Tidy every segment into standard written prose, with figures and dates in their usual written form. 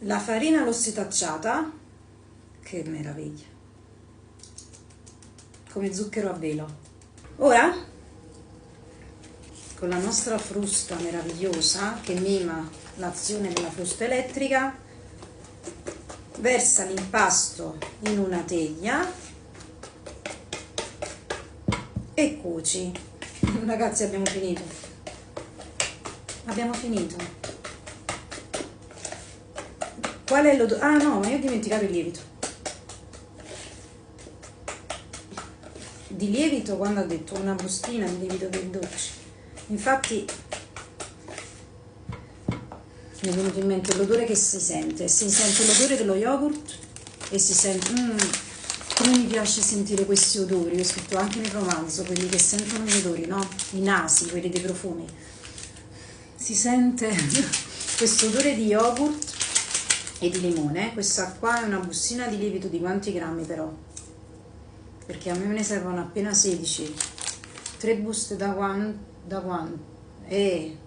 La farina l'ho setacciata, che meraviglia, come zucchero a velo. Ora, con la nostra frusta meravigliosa che mima l'azione della frusta elettrica, versa l'impasto in una teglia e cuoci. Ragazzi, abbiamo finito. Abbiamo finito. Qual è l'odore? Ah no, ma io ho dimenticato il lievito. Di lievito, quando ho detto una bustina di lievito per i dolci. Infatti mi è venuto in mente l'odore che si sente l'odore dello yogurt e si sente come mi piace sentire questi odori. Ho scritto anche nel romanzo, quelli che sentono gli odori, no? I nasi, quelli dei profumi. Si sente questo odore di yogurt e di limone. Questa qua è una bustina di lievito di quanti grammi però? Perché a me ne servono appena 16. 3 buste da e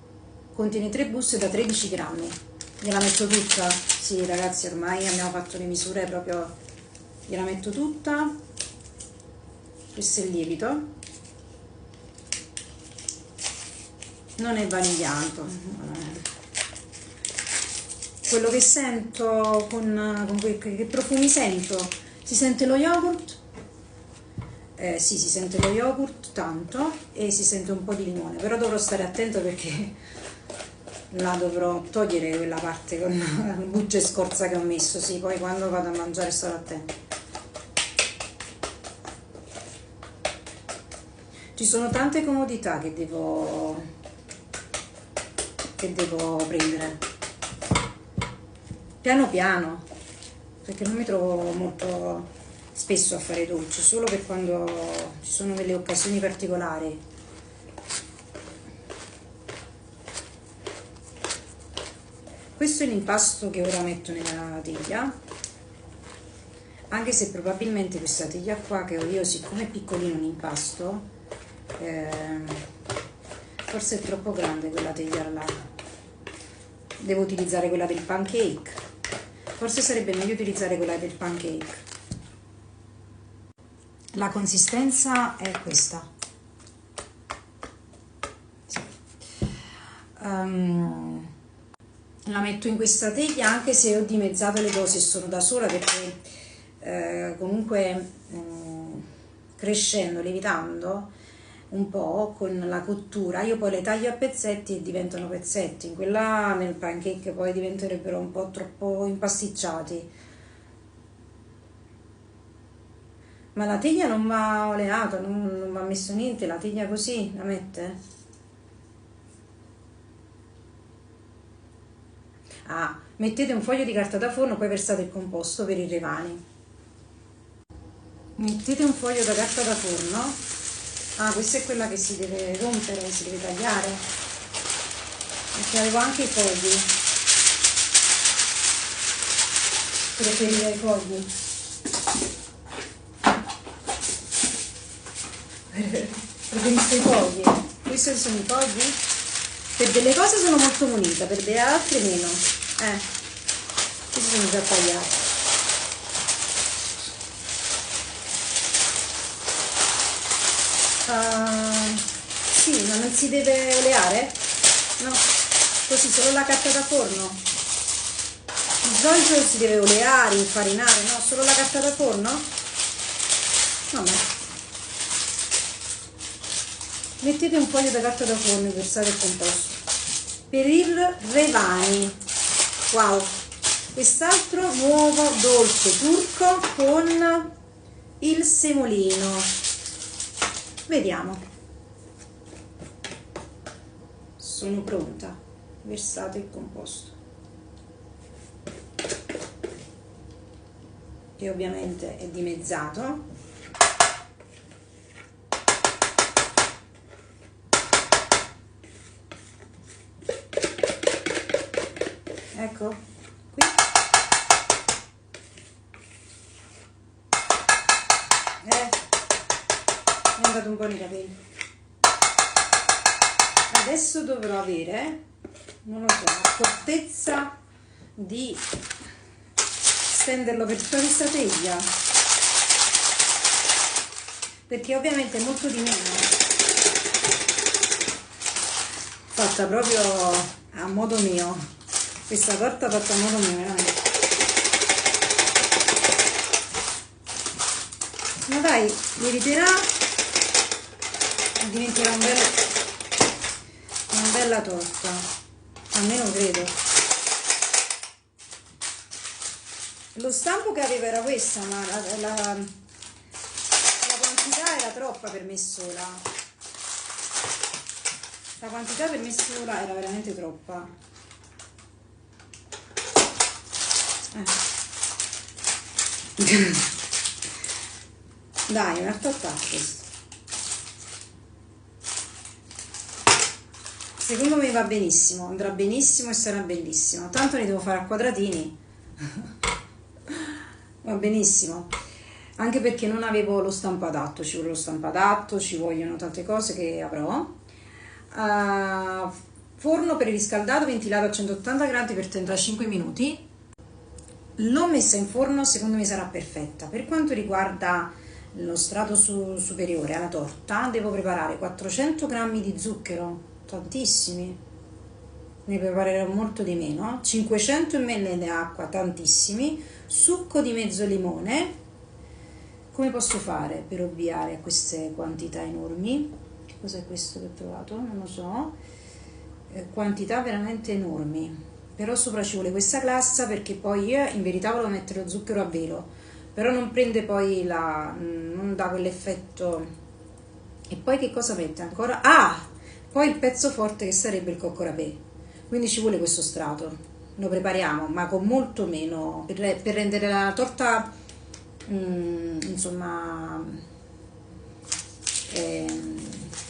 contiene 3 buste da 13 grammi. Gliela metto tutta? Sì ragazzi, ormai abbiamo fatto le misure proprio. Gliela metto tutta. Questo è il lievito, non è vanigliato. Quello che sento che profumi sento? Si sente lo yogurt? Sì, si sente lo yogurt tanto e si sente un po' di limone, però dovrò stare attento perché la dovrò togliere quella parte con la buccia e scorza che ho messo. Sì, poi quando vado a mangiare starò attento. Ci sono tante comodità che devo prendere piano piano, perché non mi trovo molto spesso a fare dolci, solo per quando ci sono delle occasioni particolari. Questo è l'impasto che ora metto nella teglia, anche se probabilmente questa teglia qua che ho io, siccome è piccolino l'impasto, forse è troppo grande quella teglia là, devo utilizzare quella del pancake. Forse sarebbe meglio utilizzare quella del pancake. La consistenza è questa. Sì. La metto in questa teglia, anche se ho dimezzato le dosi e sono da sola, perché comunque crescendo, lievitando un po' con la cottura, io poi le taglio a pezzetti e diventano pezzetti. In quella nel pancake poi diventerebbero un po' troppo impasticciati. Ma la teglia non va oleata, non va messo niente, la teglia così la mette? Ah, mettete un foglio di carta da forno, poi versate il composto per i revani. Mettete un foglio da carta da forno. Ah, questa è quella che si deve rompere, si deve tagliare. Perché avevo anche i fogli. Preferire i fogli. Preferisco i fogli. Questi sono i fogli. Per delle cose sono molto munita, per delle altre meno. Questi sono già tagliati. Sì, ma non si deve oleare? No, così solo la carta da forno. Di solito si deve oleare, infarinare, no? Solo la carta da forno? Vabbè. Mettete un foglio da carta da forno e versate il composto. Per il revani. Wow! Quest'altro nuovo dolce turco con il semolino. Vediamo. Sono pronta. Versate il composto. Che ovviamente è dimezzato. Ecco, qui. Mi è andato un po' nei capelli. Adesso dovrò avere, non lo so, accortezza di stenderlo per tutta questa teglia, perché ovviamente è molto di meno, fatta proprio a modo mio, questa torta fatta a modo mio veramente. Ma dai, lieviterà e diventerà una bella torta, almeno credo. Lo stampo che avevo era questa, ma la quantità era troppa per me sola. La quantità per me sola era veramente troppa. Dai, un altro attacco. Secondo me va benissimo, andrà benissimo e sarà bellissimo. Tanto ne devo fare a quadratini. Va benissimo. Anche perché non avevo lo stampo adatto, ci vuole lo stampo adatto, ci vogliono tante cose che avrò. Forno preriscaldato, ventilato a 180 gradi per 35 minuti. L'ho messa in forno, secondo me sarà perfetta. Per quanto riguarda lo strato superiore alla torta, devo preparare 400 g di zucchero, tantissimi, ne preparerò molto di meno, 500 ml di acqua, tantissimi, succo di mezzo limone. Come posso fare per ovviare a queste quantità enormi? Che cos'è questo che ho trovato? Non lo so. Quantità veramente enormi, però sopra ci vuole questa glassa, perché poi io in verità volevo mettere lo zucchero a velo, però non prende poi non dà quell'effetto. E poi che cosa mette ancora? Poi il pezzo forte che sarebbe il cocco râpé, quindi ci vuole questo strato, lo prepariamo ma con molto meno, per rendere la torta insomma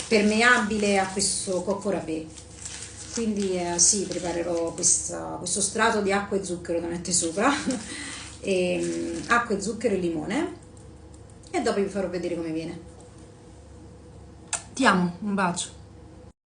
permeabile a questo cocco râpé. Quindi sì, preparerò questo strato di acqua e zucchero da mettere sopra acqua e zucchero e limone, e dopo vi farò vedere come viene. Ti amo, un bacio.